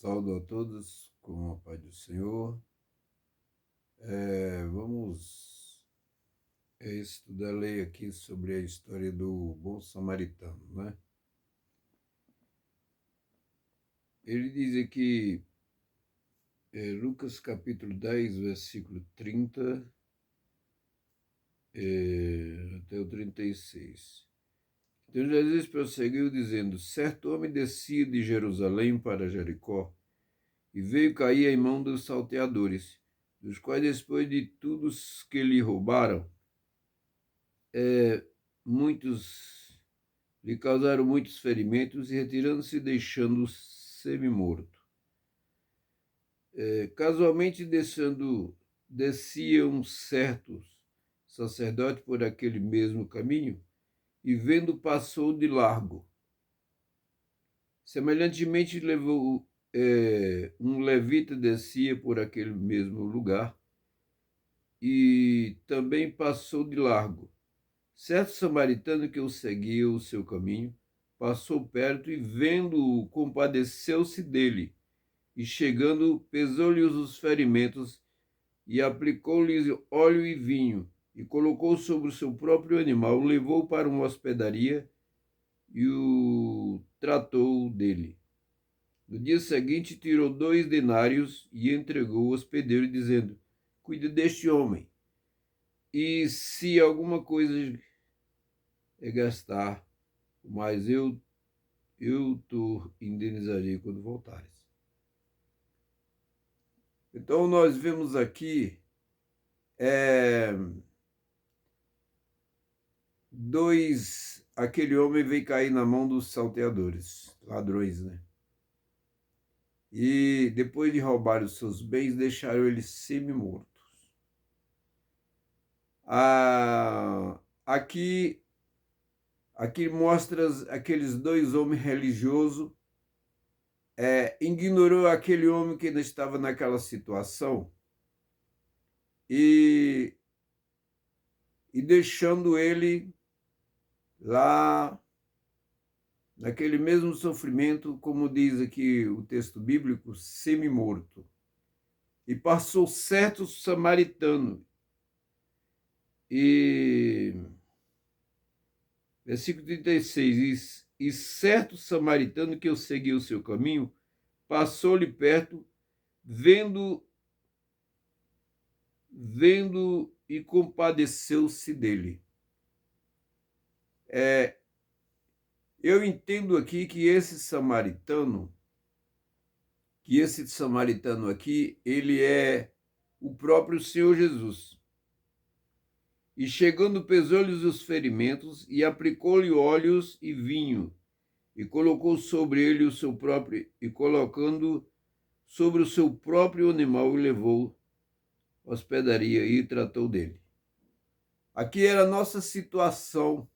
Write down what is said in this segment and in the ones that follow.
Saúdo a todos com a paz do Senhor. Vamos estudar, ler aqui sobre a história do bom samaritano, né? Ele diz aqui, Lucas capítulo 10, versículo 30 até o 36. Então Jesus prosseguiu dizendo: certo homem descia de Jerusalém para Jericó e veio cair em mão dos salteadores, dos quais, depois de tudo que lhe roubaram, muitos lhe causaram muitos ferimentos e, retirando-se, deixando-o semi-morto. Casualmente descia um certo sacerdote por aquele mesmo caminho e, vendo, passou de largo. Semelhantemente, um levita descia por aquele mesmo lugar e também passou de largo. Certo samaritano que o seguia o seu caminho passou perto e, vendo-o, compadeceu-se dele e, chegando, pesou-lhe os ferimentos e aplicou-lhe óleo e vinho e colocou sobre o seu próprio animal, o levou para uma hospedaria e o tratou dele. No dia seguinte, tirou 2 denários e entregou ao hospedeiro, dizendo: cuide deste homem, e se alguma coisa gastar, mas eu te indenizarei quando voltares. Então nós vemos aqui aquele homem veio cair na mão dos salteadores, ladrões, né? E depois de roubar os seus bens, deixaram ele semi-mortos. Aqui mostra aqueles 2 homens religiosos, ignorou aquele homem que ainda estava naquela situação e deixando ele lá naquele mesmo sofrimento, como diz aqui o texto bíblico, semi-morto. E passou certo samaritano. E versículo 36, e certo samaritano que eu segui o seu caminho, passou-lhe perto, vendo e compadeceu-se dele. Eu entendo aqui que esse samaritano aqui, ele é o próprio Senhor Jesus. E chegando, pesou-lhe os ferimentos e aplicou-lhe óleos e vinho, e colocou sobre ele o seu próprio, e colocando sobre o seu próprio animal, o levou à hospedaria e tratou dele. Aqui era a nossa situação,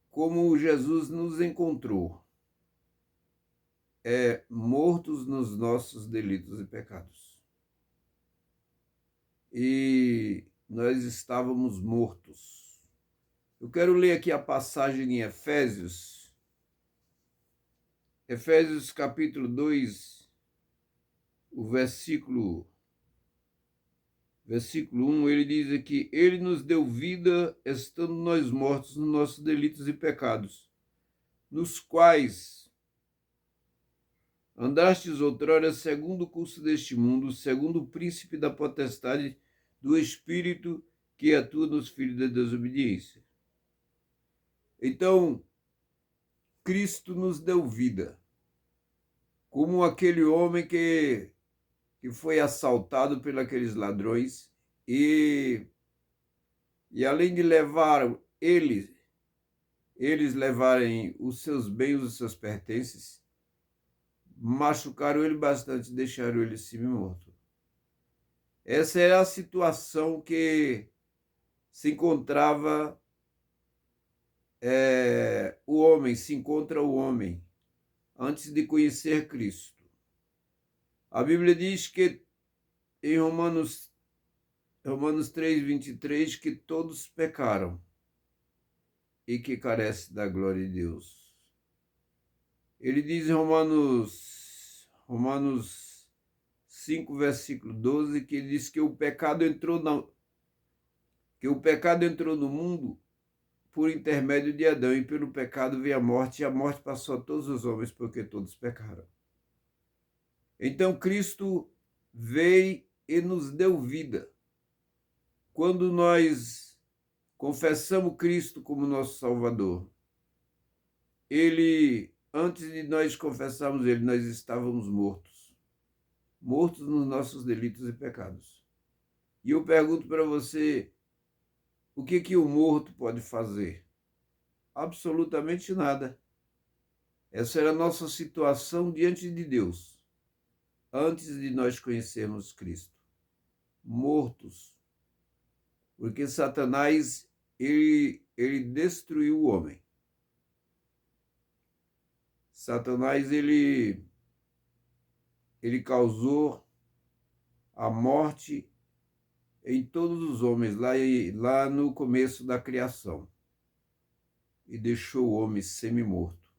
como Jesus nos encontrou, mortos nos nossos delitos e pecados. E nós estávamos mortos. Eu quero ler aqui a passagem em Efésios capítulo 2, o versículo 1, ele diz aqui: ele nos deu vida, estando nós mortos nos nossos delitos e pecados, nos quais andastes outrora segundo o curso deste mundo, segundo o príncipe da potestade do espírito que atua nos filhos da desobediência. Então, Cristo nos deu vida, como aquele homem que foi assaltado por aqueles ladrões e além de levar eles levarem os seus bens, os seus pertences, machucaram ele bastante, deixaram ele semi-morto. Essa era a situação que se encontrava se encontra o homem antes de conhecer Cristo. A Bíblia diz que em Romanos 3:23, que todos pecaram e que carecem da glória de Deus. Ele diz em Romanos 5, versículo 12, que ele diz que o pecado entrou no mundo por intermédio de Adão, e pelo pecado veio a morte, e a morte passou a todos os homens, porque todos pecaram. Então Cristo veio e nos deu vida. Quando nós confessamos Cristo como nosso Salvador, antes de nós confessarmos Ele, nós estávamos mortos nos nossos delitos e pecados. E eu pergunto para você, o que o morto pode fazer? Absolutamente nada. Essa era a nossa situação diante de Deus, antes de nós conhecermos Cristo. Mortos. Porque Satanás, ele destruiu o homem. Satanás, ele causou a morte em todos os homens, lá no começo da criação, e deixou o homem semi-morto.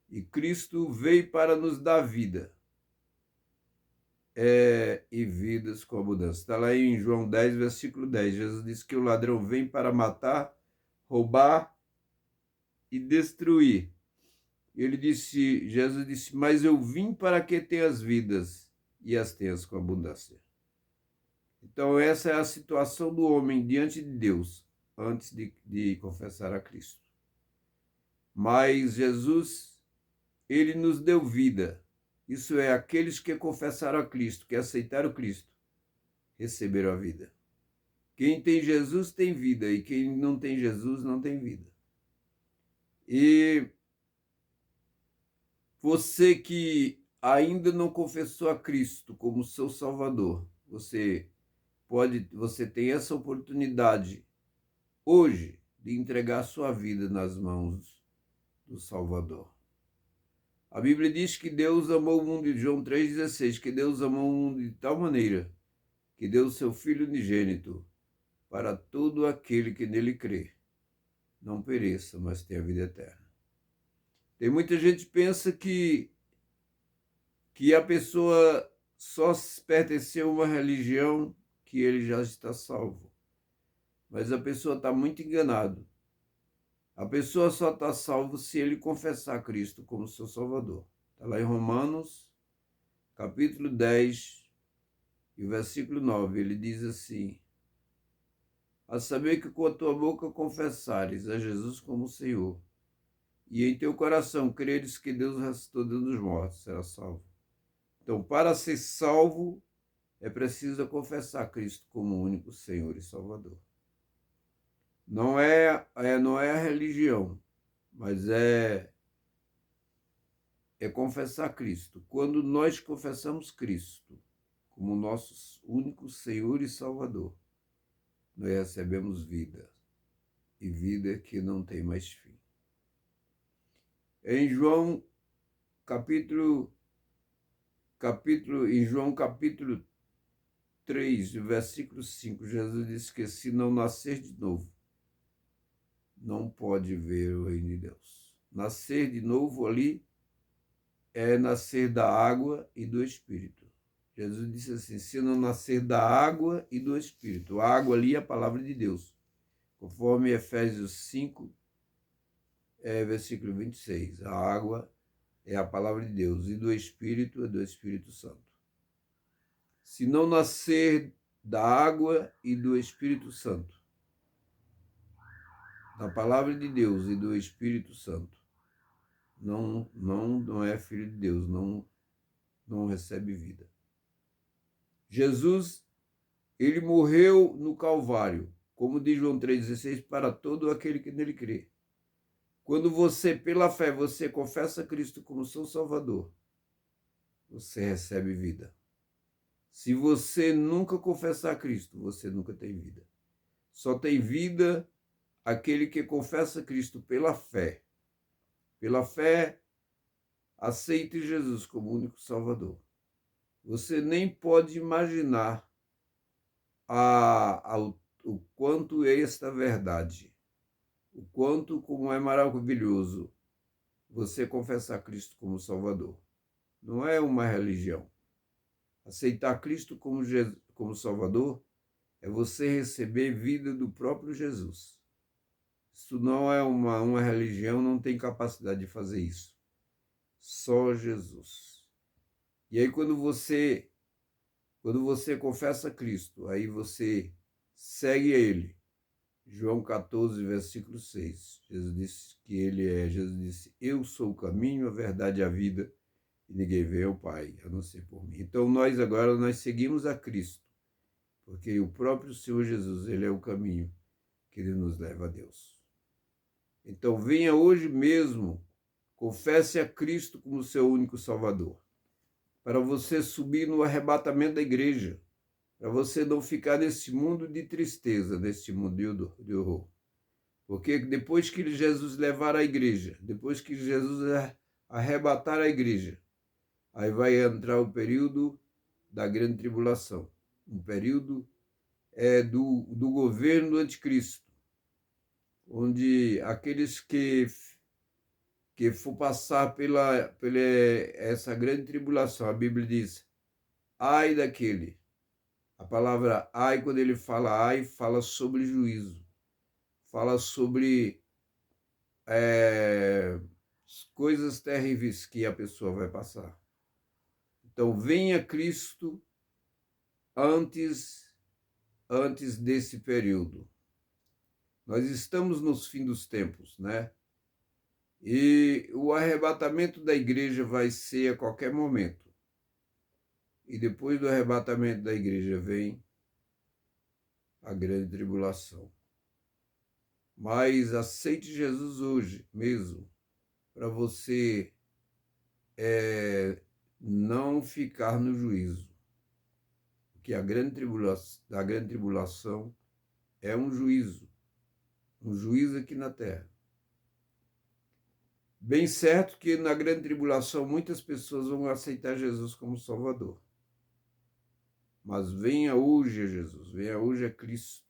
E Cristo veio para nos dar vida, e vidas com abundância. Está lá em João 10, versículo 10. Jesus disse que o ladrão vem para matar, roubar e destruir. Jesus disse, mas eu vim para que tenhas vidas e as tenhas com abundância. Então essa é a situação do homem diante de Deus, antes de confessar a Cristo. Mas Jesus, ele nos deu vida. Isso é, aqueles que confessaram a Cristo, que aceitaram Cristo, receberam a vida. Quem tem Jesus tem vida, e quem não tem Jesus não tem vida. E você que ainda não confessou a Cristo como seu Salvador, você tem essa oportunidade hoje de entregar sua vida nas mãos do Salvador. A Bíblia diz que Deus amou o mundo, João 3,16, que Deus amou o mundo de tal maneira que deu o seu Filho unigênito para todo aquele que nele crê, não pereça, mas tenha vida eterna. Tem muita gente que pensa que a pessoa só pertenceu a uma religião que ele já está salvo. Mas a pessoa está muito enganada. A pessoa só está salva se ele confessar Cristo como seu Salvador. Está lá em Romanos, capítulo 10, e versículo 9. Ele diz assim, a saber que com a tua boca confessares a Jesus como Senhor, e em teu coração creres que Deus ressuscitou dos mortos, será salvo. Então, para ser salvo, é preciso confessar Cristo como único Senhor e Salvador. Não é a religião, mas é confessar Cristo. Quando nós confessamos Cristo como nosso único Senhor e Salvador, nós recebemos vida, e vida que não tem mais fim. Em João capítulo 3, versículo 5, Jesus disse que se não nascer de novo, não pode ver o reino de Deus. Nascer de novo ali é nascer da água e do Espírito. Jesus disse assim, se não nascer da água e do Espírito. A água ali é a palavra de Deus, conforme Efésios 5, versículo 26. A água é a palavra de Deus, e do Espírito é do Espírito Santo. Se não nascer da água e do Espírito Santo, da palavra de Deus e do Espírito Santo, não é filho de Deus, não recebe vida. Jesus, ele morreu no Calvário, como diz João 3,16, para todo aquele que nele crê. Quando você, pela fé, você confessa Cristo como seu Salvador, você recebe vida. Se você nunca confessar Cristo, você nunca tem vida. Só tem vida aquele que confessa Cristo pela fé. Pela fé, aceite Jesus como único Salvador. Você nem pode imaginar o quanto é esta verdade, o quanto como é maravilhoso você confessar Cristo como Salvador. Não é uma religião. Aceitar Cristo como Salvador é você receber vida do próprio Jesus. Isso não é uma religião, não tem capacidade de fazer isso. Só Jesus. E aí quando você confessa Cristo, aí você segue Ele. João 14, versículo 6. Jesus disse que Jesus disse, eu sou o caminho, a verdade e a vida, e ninguém vê ao Pai, a não ser por mim. Então nós seguimos a Cristo, porque o próprio Senhor Jesus, Ele é o caminho que Ele nos leva a Deus. Então venha hoje mesmo, confesse a Cristo como seu único Salvador, para você subir no arrebatamento da igreja, para você não ficar nesse mundo de tristeza, nesse mundo de horror. Porque depois que Jesus levar a igreja, depois que Jesus arrebatar a igreja, aí vai entrar o período da grande tribulação, um período do governo do anticristo, onde aqueles que for passar pela essa grande tribulação, a Bíblia diz, ai daquele. A palavra ai, quando ele fala ai, fala sobre juízo, fala sobre coisas terríveis que a pessoa vai passar. Então, venha Cristo antes desse período. Nós estamos nos fins dos tempos, né? E o arrebatamento da igreja vai ser a qualquer momento. E depois do arrebatamento da igreja vem a grande tribulação. Mas aceite Jesus hoje mesmo, para você não ficar no juízo. Porque a grande tribulação é um juízo aqui na terra. Bem certo que na grande tribulação muitas pessoas vão aceitar Jesus como Salvador. Mas venha hoje a Jesus, venha hoje a Cristo.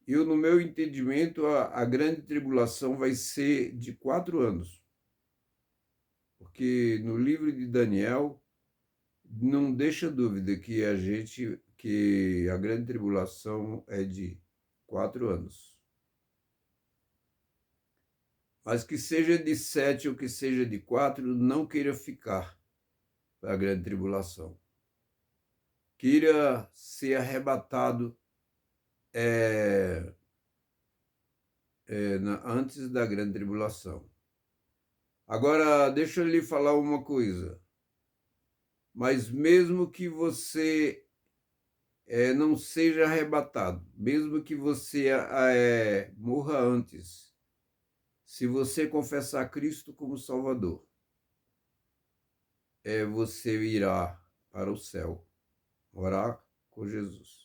Eu, no meu entendimento, a grande tribulação vai ser de 4 anos. Porque no livro de Daniel, não deixa dúvida que a grande tribulação é de 4 anos. Mas que seja de 7 ou que seja de 4, não queira ficar para a grande tribulação. Queira ser arrebatado antes da grande tribulação. Agora, deixa eu lhe falar uma coisa. Mas mesmo que você não seja arrebatado, mesmo que você morra antes, se você confessar Cristo como Salvador, você irá para o céu, morar com Jesus.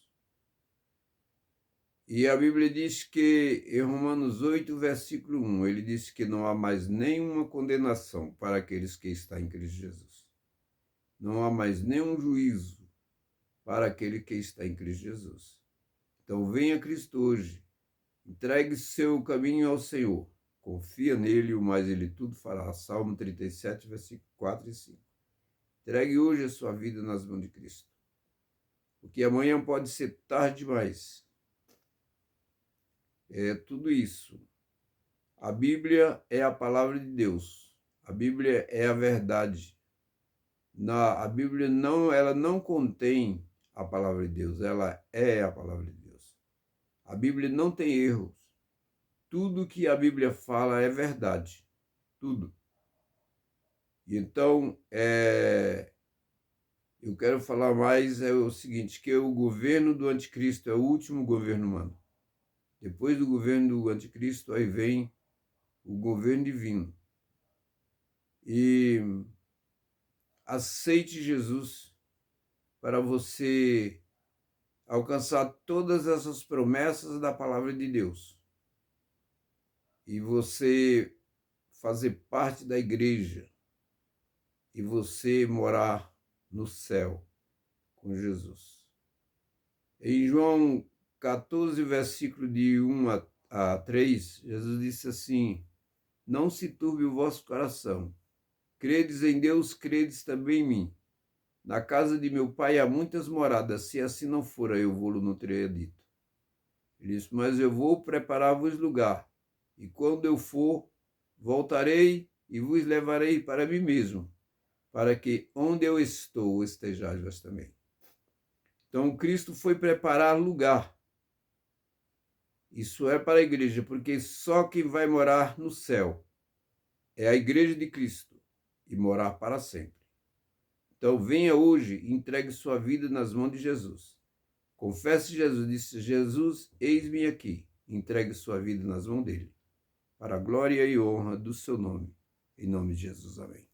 E a Bíblia diz que, em Romanos 8, versículo 1, ele diz que não há mais nenhuma condenação para aqueles que estão em Cristo Jesus. Não há mais nenhum juízo para aquele que está em Cristo Jesus. Então venha Cristo hoje, entregue seu caminho ao Senhor, confia nele, o mais ele tudo fará. Salmo 37, versículo 4 e 5. Entregue hoje a sua vida nas mãos de Cristo, porque amanhã pode ser tarde demais. É tudo isso. A Bíblia é a palavra de Deus. A Bíblia é a verdade. A Bíblia ela não contém a palavra de Deus, ela é a palavra de Deus. A Bíblia não tem erros. Tudo que a Bíblia fala é verdade. Tudo. E então, eu quero falar mais o seguinte, que o governo do anticristo é o último governo humano. Depois do governo do anticristo, aí vem o governo divino. E aceite Jesus para você alcançar todas essas promessas da palavra de Deus. E você fazer parte da igreja. E você morar no céu com Jesus. Em João 14, versículo de 1 a 3, Jesus disse assim: não se turbe o vosso coração. Credes em Deus, credes também em mim. Na casa de meu pai há muitas moradas, se assim não fora, eu vou-lo não teria dito. Ele disse: mas eu vou preparar-vos lugar, e quando eu for, voltarei e vos levarei para mim mesmo, para que onde eu estou estejais vós também. Então, Cristo foi preparar lugar. Isso é para a igreja, porque só quem vai morar no céu é a igreja de Cristo e morar para sempre. Então, venha hoje e entregue sua vida nas mãos de Jesus. Confesse Jesus, disse: Jesus, eis-me aqui. Entregue sua vida nas mãos dele, para a glória e honra do seu nome. Em nome de Jesus, amém.